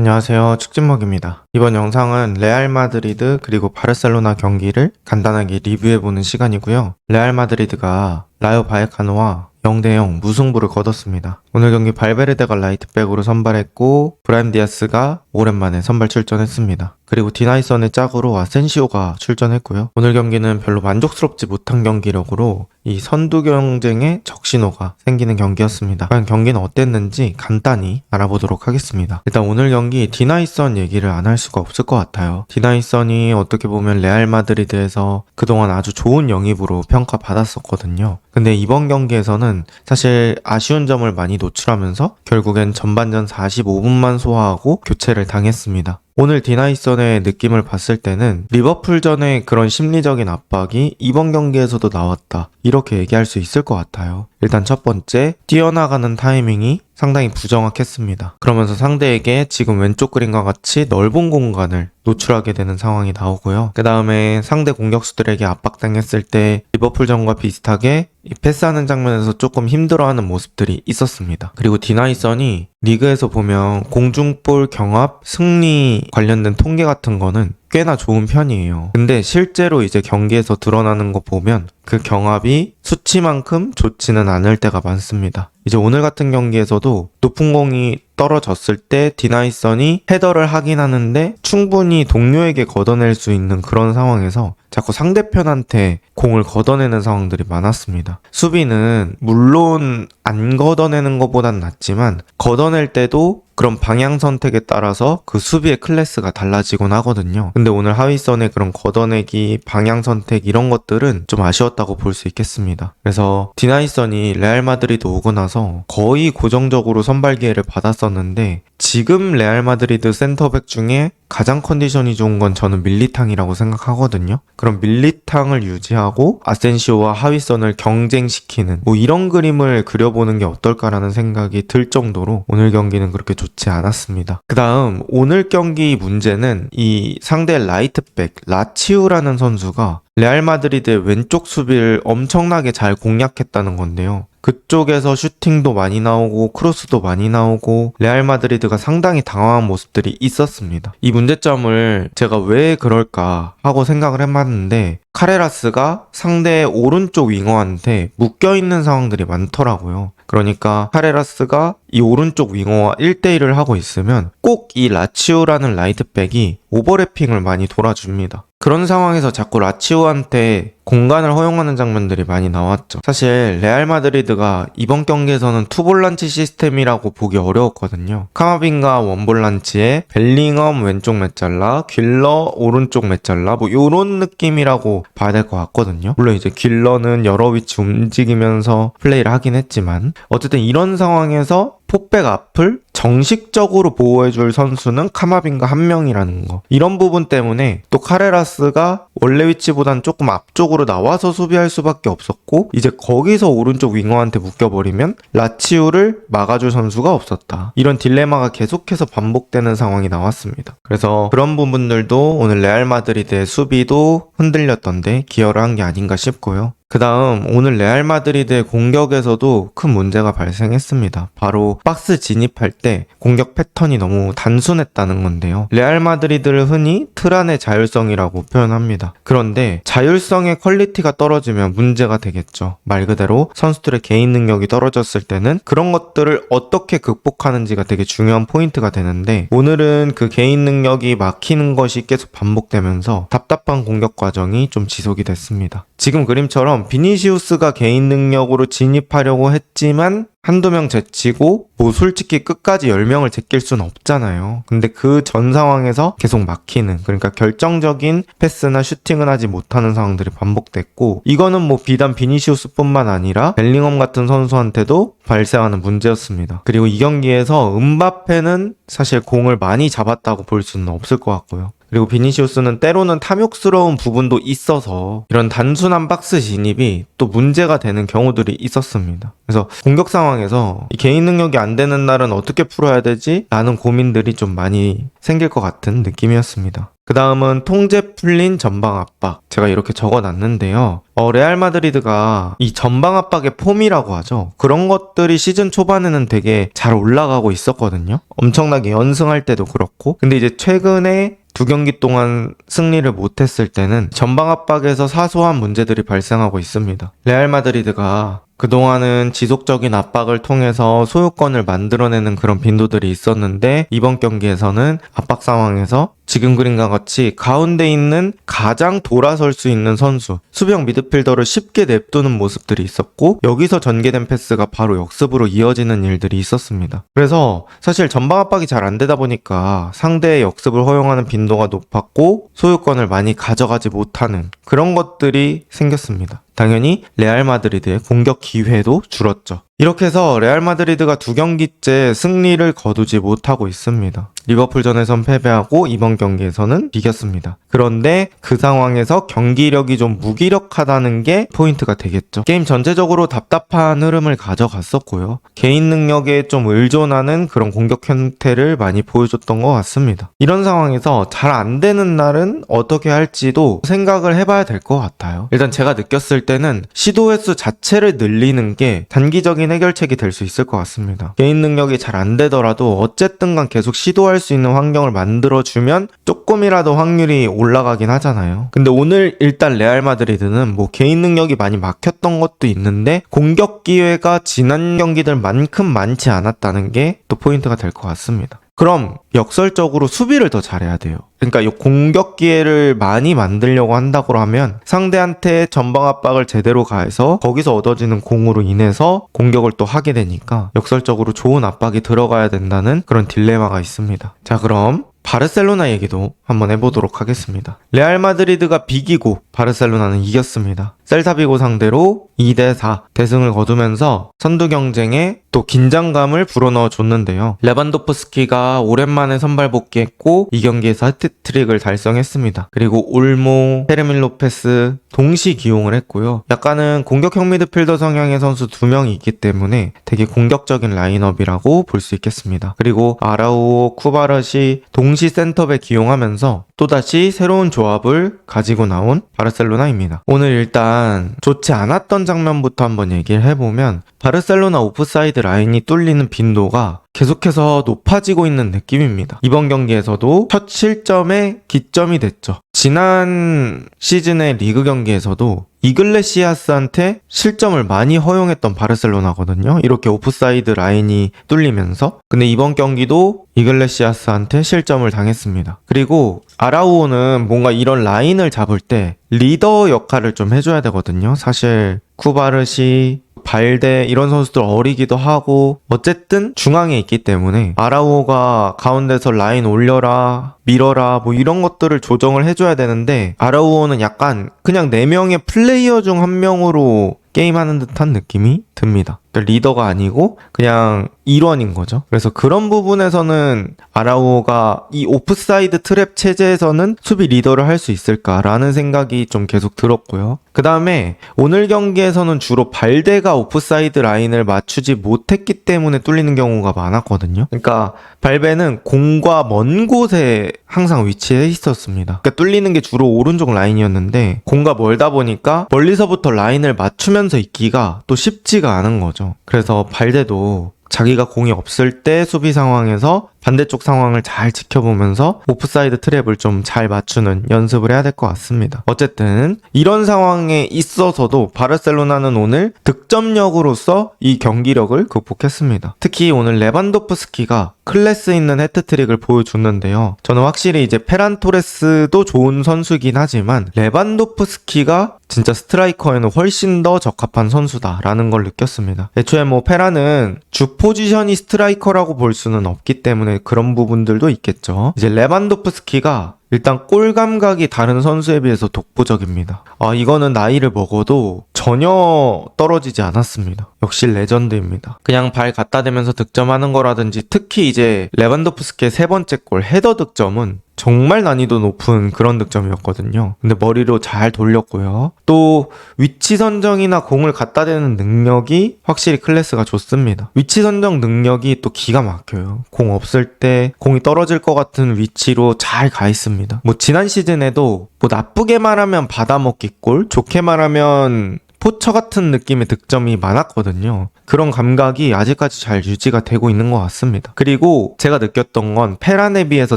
안녕하세요. 축진먹입니다. 이번 영상은 레알 마드리드 그리고 바르셀로나 경기를 간단하게 리뷰해보는 시간이고요. 레알 마드리드가 라요 바이에카노와 0대0 무승부를 거뒀습니다. 오늘 경기 발베르데가 라이트백으로 선발했고 브라임 디아스가 오랜만에 선발 출전했습니다. 그리고 디나이선의 짝으로 아센시오가 출전했고요. 오늘 경기는 별로 만족스럽지 못한 경기력으로 이 선두 경쟁에 적신호가 생기는 경기였습니다. 과연 경기는 어땠는지 간단히 알아보도록 하겠습니다. 일단 오늘 경기 디나이선 얘기를 안 할 수가 없을 것 같아요. 디나이선이 어떻게 보면 레알 마드리드에서 그동안 아주 좋은 영입으로 평가받았었거든요. 근데 이번 경기에서는 사실 아쉬운 점을 많이 노출하면서 결국엔 전반전 45분만 소화하고 교체를 당했습니다. 오늘 디나이선의 느낌을 봤을 때는 리버풀전의 그런 심리적인 압박이 이번 경기에서도 나왔다, 이렇게 얘기할 수 있을 것 같아요. 일단 첫 번째, 뛰어나가는 타이밍이 상당히 부정확했습니다. 그러면서 상대에게 지금 왼쪽 그림과 같이 넓은 공간을 노출하게 되는 상황이 나오고요. 그 다음에 상대 공격수들에게 압박당했을 때 리버풀전과 비슷하게 이 패스하는 장면에서 조금 힘들어하는 모습들이 있었습니다. 그리고 디나이선이 리그에서 보면 공중볼 경합, 승리 관련된 통계 같은 거는 꽤나 좋은 편이에요. 근데 실제로 이제 경기에서 드러나는 거 보면 그 경합이 수치만큼 좋지는 않을 때가 많습니다. 이제 오늘 같은 경기에서도 높은 공이 떨어졌을 때 디나이선이 헤더를 하긴 하는데 충분히 동료에게 걷어낼 수 있는 그런 상황에서 자꾸 상대편한테 공을 걷어내는 상황들이 많았습니다. 수비는 물론 안 걷어내는 것보단 낫지만 걷어낼 때도 그런 방향 선택에 따라서 그 수비의 클래스가 달라지곤 하거든요. 근데 오늘 하위선의 그런 걷어내기, 방향 선택 이런 것들은 좀 아쉬웠다고 볼 수 있겠습니다. 그래서 디나이선이 레알 마드리드 오고 나서 거의 고정적으로 선발 기회를 받았었는데 지금 레알 마드리드 센터백 중에 가장 컨디션이 좋은 건 저는 밀리탕이라고 생각하거든요. 그럼 밀리탕을 유지하고 아센시오와 하위선을 경쟁시키는 이런 그림을 그려보는 게 어떨까라는 생각이 들 정도로 오늘 경기는 그렇게 좋지 않았습니다. 그 다음 오늘 경기 문제는 이 상대 라이트백 라치우라는 선수가 레알 마드리드의 왼쪽 수비를 엄청나게 잘 공략했다는 건데요. 그쪽에서 슈팅도 많이 나오고 크로스도 많이 나오고 레알 마드리드가 상당히 당황한 모습들이 있었습니다. 이 문제점을 제가 왜 그럴까 하고 생각을 해봤는데 카레라스가 상대의 오른쪽 윙어한테 묶여있는 상황들이 많더라고요. 그러니까 카레라스가 이 오른쪽 윙어와 1대1을 하고 있으면 꼭 이 라치오라는 라이트백이 오버래핑을 많이 돌아줍니다. 그런 상황에서 자꾸 라치오한테 공간을 허용하는 장면들이 많이 나왔죠. 사실 레알 마드리드가 이번 경기에서는 투볼란치 시스템이라고 보기 어려웠거든요. 카마빈가 원볼란치에 벨링엄 왼쪽 메잘라, 귓러 오른쪽 메잘라 요런 느낌이라고 봐야 될 것 같거든요. 물론 이제 귓러는 여러 위치 움직이면서 플레이를 하긴 했지만 어쨌든 이런 상황에서 포백 앞을 정식적으로 보호해줄 선수는 카마빈가 한 명이라는 거. 이런 부분 때문에 또 카레라스가 원래 위치보단 조금 앞쪽으로 나와서 수비할 수밖에 없었고 이제 거기서 오른쪽 윙어한테 묶여버리면 라치우를 막아줄 선수가 없었다. 이런 딜레마가 계속해서 반복되는 상황이 나왔습니다. 그래서 그런 부분들도 오늘 레알 마드리드의 수비도 흔들렸던데 기여를 한 게 아닌가 싶고요. 그 다음 오늘 레알 마드리드의 공격에서도 큰 문제가 발생했습니다. 바로 박스 진입할 때 공격 패턴이 너무 단순했다는 건데요. 레알 마드리드를 흔히 트란의 자율성이라고 표현합니다. 그런데 자율성의 퀄리티가 떨어지면 문제가 되겠죠. 말 그대로 선수들의 개인 능력이 떨어졌을 때는 그런 것들을 어떻게 극복하는지가 되게 중요한 포인트가 되는데 오늘은 그 개인 능력이 막히는 것이 계속 반복되면서 답답한 공격 과정이 좀 지속이 됐습니다. 지금 그림처럼 비니시우스가 개인 능력으로 진입하려고 했지만 한두 명 제치고 솔직히 끝까지 10명을 제낄 수는 없잖아요. 근데 그 전 상황에서 계속 막히는, 그러니까 결정적인 패스나 슈팅을 하지 못하는 상황들이 반복됐고 이거는 비단 비니시우스뿐만 아니라 벨링엄 같은 선수한테도 발생하는 문제였습니다. 그리고 이 경기에서 음바페는 사실 공을 많이 잡았다고 볼 수는 없을 것 같고요. 그리고 비니시우스는 때로는 탐욕스러운 부분도 있어서 이런 단순한 박스 진입이 또 문제가 되는 경우들이 있었습니다. 그래서 공격 상황에서 이 개인 능력이 안 되는 날은 어떻게 풀어야 되지? 라는 고민들이 좀 많이 생길 것 같은 느낌이었습니다. 그 다음은 통제 풀린 전방 압박. 제가 이렇게 적어놨는데요. 레알 마드리드가 이 전방 압박의 폼이라고 하죠. 그런 것들이 시즌 초반에는 되게 잘 올라가고 있었거든요. 엄청나게 연승할 때도 그렇고. 근데 이제 최근에 2경기 동안 승리를 못했을 때는 전방 압박에서 사소한 문제들이 발생하고 있습니다. 레알 마드리드가 그동안은 지속적인 압박을 통해서 소유권을 만들어내는 그런 빈도들이 있었는데 이번 경기에서는 압박 상황에서 지금 그림과 같이 가운데 있는 가장 돌아설 수 있는 선수, 수비형 미드필더를 쉽게 냅두는 모습들이 있었고 여기서 전개된 패스가 바로 역습으로 이어지는 일들이 있었습니다. 그래서 사실 전방 압박이 잘 안 되다 보니까 상대의 역습을 허용하는 빈도가 높았고 소유권을 많이 가져가지 못하는 그런 것들이 생겼습니다. 당연히 레알 마드리드의 공격 기회도 줄었죠. 이렇게 해서 레알 마드리드가 2경기째 승리를 거두지 못하고 있습니다. 리버풀전에선 패배하고 이번 경기에서는 이겼습니다. 그런데 그 상황에서 경기력이 좀 무기력하다는 게 포인트가 되겠죠. 게임 전체적으로 답답한 흐름을 가져갔었고요. 개인 능력에 좀 의존하는 그런 공격 형태를 많이 보여줬던 것 같습니다. 이런 상황에서 잘 안 되는 날은 어떻게 할지도 생각을 해봐야 될 것 같아요. 일단 제가 느꼈을 때는 시도 횟수 자체를 늘리는 게 단기적인 해결책이 될 수 있을 것 같습니다. 개인 능력이 잘 안 되더라도 어쨌든 간 계속 시도할 수 있는 환경을 만들어주면 조금이라도 확률이 올라가긴 하잖아요. 근데 오늘 일단 레알 마드리드는 뭐 개인 능력이 많이 막혔던 것도 있는데 공격 기회가 지난 경기들만큼 많지 않았다는 게 또 포인트가 될 것 같습니다. 그럼 역설적으로 수비를 더 잘해야 돼요. 그러니까 이 공격 기회를 많이 만들려고 한다고 하면 상대한테 전방 압박을 제대로 가해서 거기서 얻어지는 공으로 인해서 공격을 또 하게 되니까 역설적으로 좋은 압박이 들어가야 된다는 그런 딜레마가 있습니다. 자, 그럼 바르셀로나 얘기도 한번 해보도록 하겠습니다. 레알 마드리드가 비기고 바르셀로나는 이겼습니다. 셀타비고 상대로 2대4 대승을 거두면서 선두 경쟁에 또 긴장감을 불어넣어 줬는데요. 레반도프스키가 오랜만에 선발 복귀했고 이 경기에서 해트트릭을 달성했습니다. 그리고 올모, 페르민 로페스 동시 기용을 했고요. 약간은 공격형 미드필더 성향의 선수 2명이 있기 때문에 되게 공격적인 라인업이라고 볼 수 있겠습니다. 그리고 아라우오, 쿠바르시 동시 센터백 기용하면서 또다시 새로운 조합을 가지고 나온 바르셀로나입니다. 오늘 일단 좋지 않았던 장면부터 한번 얘기를 해보면 바르셀로나 오프사이드 라인이 뚫리는 빈도가 계속해서 높아지고 있는 느낌입니다. 이번 경기에서도 첫 실점에 기점이 됐죠. 지난 시즌의 리그 경기에서도 이글레시아스한테 실점을 많이 허용했던 바르셀로나거든요. 이렇게 오프사이드 라인이 뚫리면서. 근데 이번 경기도 이글레시아스한테 실점을 당했습니다. 그리고 아라우오는 뭔가 이런 라인을 잡을 때 리더 역할을 좀 해줘야 되거든요. 사실 쿠바르시, 발데 이런 선수들 어리기도 하고 어쨌든 중앙에 있기 때문에 아라우오가 가운데서 라인 올려라 밀어라 뭐 이런 것들을 조정을 해줘야 되는데 아라우오는 약간 그냥 4명의 플레이어 중 1명으로 게임하는 듯한 느낌이 듭니다. 그러니까 리더가 아니고 그냥 일원인 거죠. 그래서 그런 부분에서는 아라우오가 이 오프사이드 트랩 체제에서는 수비 리더를 할 수 있을까라는 생각이 좀 계속 들었고요. 그 다음에 오늘 경기에서는 주로 발데가 오프사이드 라인을 맞추지 못했기 때문에 뚫리는 경우가 많았거든요. 그러니까 발베는 공과 먼 곳에 항상 위치해 있었습니다. 그러니까 뚫리는 게 주로 오른쪽 라인이었는데 공과 멀다 보니까 멀리서부터 라인을 맞추면서 있기가 또 쉽지가 않은 거죠. 그래서 발데도 자기가 공이 없을 때 수비 상황에서 반대쪽 상황을 잘 지켜보면서 오프사이드 트랩을 좀 잘 맞추는 연습을 해야 될 것 같습니다. 어쨌든 이런 상황에 있어서도 바르셀로나는 오늘 득점력으로서 이 경기력을 극복했습니다. 특히 오늘 레반도프스키가 클래스 있는 해트트릭을 보여줬는데요. 저는 확실히 이제 페란 토레스도 좋은 선수긴 하지만 레반도프스키가 진짜 스트라이커에는 훨씬 더 적합한 선수다라는 걸 느꼈습니다. 애초에 뭐 페란은 주 포지션이 스트라이커라고 볼 수는 없기 때문에 그런 부분들도 있겠죠. 이제 레반도프스키가 일단 골 감각이 다른 선수에 비해서 독보적입니다. 이거는 나이를 먹어도 전혀 떨어지지 않았습니다. 역시 레전드입니다. 그냥 발 갖다 대면서 득점하는 거라든지 특히 이제 레반도프스키의 3번째 골 헤더 득점은 정말 난이도 높은 그런 득점이었거든요. 근데 머리로 잘 돌렸고요. 또 위치 선정이나 공을 갖다 대는 능력이 확실히 클래스가 좋습니다. 위치 선정 능력이 또 기가 막혀요. 공 없을 때 공이 떨어질 것 같은 위치로 잘 가 있습니다. 있습니다. 뭐 지난 시즌에도 뭐 나쁘게 말하면 받아먹기 골, 좋게 말하면 포처 같은 느낌의 득점이 많았거든요. 그런 감각이 아직까지 잘 유지가 되고 있는 것 같습니다. 그리고 제가 느꼈던 건 페란에 비해서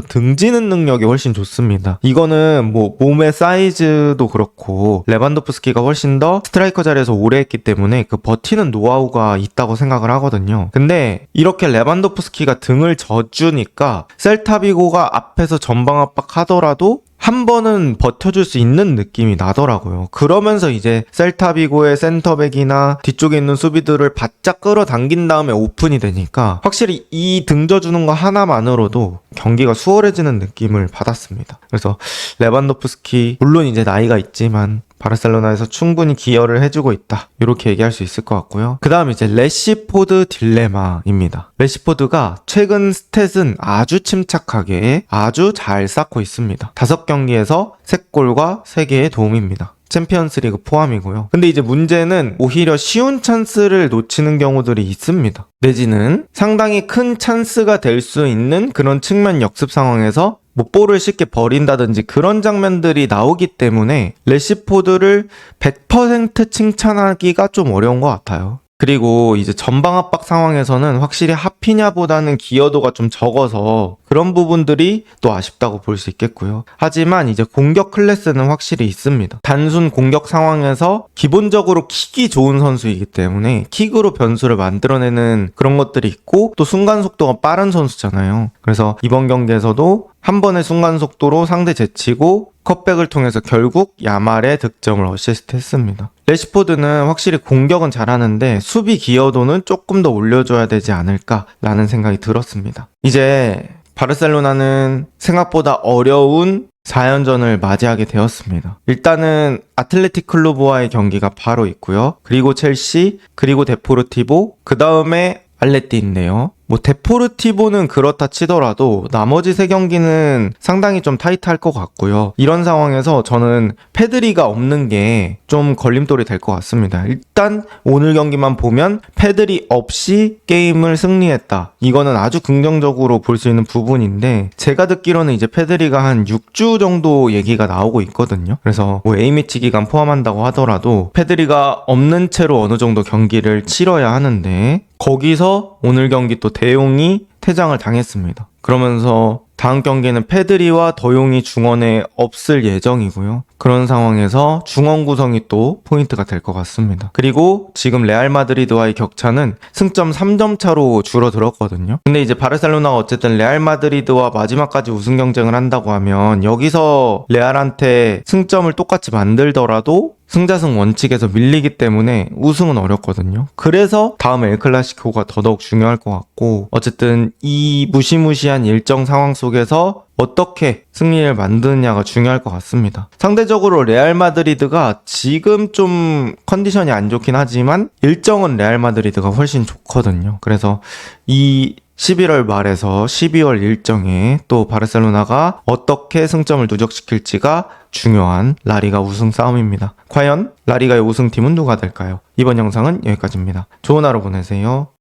등지는 능력이 훨씬 좋습니다. 이거는 뭐 몸의 사이즈도 그렇고 레반도프스키가 훨씬 더 스트라이커 자리에서 오래 했기 때문에 그 버티는 노하우가 있다고 생각을 하거든요. 근데 이렇게 레반도프스키가 등을 져주니까 셀타비고가 앞에서 전방 압박하더라도 한 번은 버텨줄 수 있는 느낌이 나더라고요. 그러면서 이제 셀타비고의 센터백이나 뒤쪽에 있는 수비들을 바짝 끌어당긴 다음에 오픈이 되니까 확실히 이 등져주는 거 하나만으로도 경기가 수월해지는 느낌을 받았습니다. 그래서 레반도프스키 물론 이제 나이가 있지만 바르셀로나에서 충분히 기여를 해주고 있다, 이렇게 얘기할 수 있을 것 같고요. 그 다음 이제 레시포드 딜레마입니다. 레시포드가 최근 스탯은 아주 침착하게 아주 잘 쌓고 있습니다. 5경기에서 3골과 3개의 도움입니다. 챔피언스리그 포함이고요. 근데 이제 문제는 오히려 쉬운 찬스를 놓치는 경우들이 있습니다. 내지는 상당히 큰 찬스가 될 수 있는 그런 측면 역습 상황에서 뭐 볼을 쉽게 버린다든지 그런 장면들이 나오기 때문에 레시포드를 100% 칭찬하기가 좀 어려운 것 같아요. 그리고 이제 전방 압박 상황에서는 확실히 하피냐보다는 기여도가 좀 적어서 그런 부분들이 또 아쉽다고 볼 수 있겠고요. 하지만 이제 공격 클래스는 확실히 있습니다. 단순 공격 상황에서 기본적으로 킥이 좋은 선수이기 때문에 킥으로 변수를 만들어내는 그런 것들이 있고 또 순간 속도가 빠른 선수잖아요. 그래서 이번 경기에서도 한 번의 순간 속도로 상대 제치고 컷백을 통해서 결국 야말의 득점을 어시스트 했습니다. 레시포드는 확실히 공격은 잘하는데 수비 기여도는 조금 더 올려줘야 되지 않을까라는 생각이 들었습니다. 이제 바르셀로나는 생각보다 어려운 4연전을 맞이하게 되었습니다. 일단은 아틀레틱 클루브와의 경기가 바로 있고요. 그리고 첼시, 그리고 데포르티보, 그 다음에 알레티인데요. 뭐 데포르티보는 그렇다 치더라도 나머지 3경기는 상당히 좀 타이트할 것 같고요. 이런 상황에서 저는 페드리가 없는 게 좀 걸림돌이 될 것 같습니다. 일단 오늘 경기만 보면 페드리 없이 게임을 승리했다, 이거는 아주 긍정적으로 볼 수 있는 부분인데, 제가 듣기로는 이제 페드리가 한 6주 정도 얘기가 나오고 있거든요. 그래서 뭐 A매치 기간 포함한다고 하더라도 페드리가 없는 채로 어느 정도 경기를 치러야 하는데, 거기서 오늘 경기 또 대용이 퇴장을 당했습니다. 그러면서 다음 경기는 페드리와 더용이 중원에 없을 예정이고요. 그런 상황에서 중원 구성이 또 포인트가 될 것 같습니다. 그리고 지금 레알 마드리드와의 격차는 승점 3점 차로 줄어들었거든요. 근데 이제 바르셀로나가 어쨌든 레알 마드리드와 마지막까지 우승 경쟁을 한다고 하면 여기서 레알한테 승점을 똑같이 만들더라도 승자승 원칙에서 밀리기 때문에 우승은 어렵거든요. 그래서 다음 엘클라시코가 더더욱 중요할 것 같고, 어쨌든 이 무시무시한 일정 상황 속에서 어떻게 승리를 만드느냐가 중요할 것 같습니다. 상대적으로 레알 마드리드가 지금 좀 컨디션이 안 좋긴 하지만 일정은 레알 마드리드가 훨씬 좋거든요. 그래서 이 11월 말에서 12월 일정에 또 바르셀로나가 어떻게 승점을 누적시킬지가 중요한 라리가 우승 싸움입니다. 과연 라리가의 우승팀은 누가 될까요? 이번 영상은 여기까지입니다. 좋은 하루 보내세요.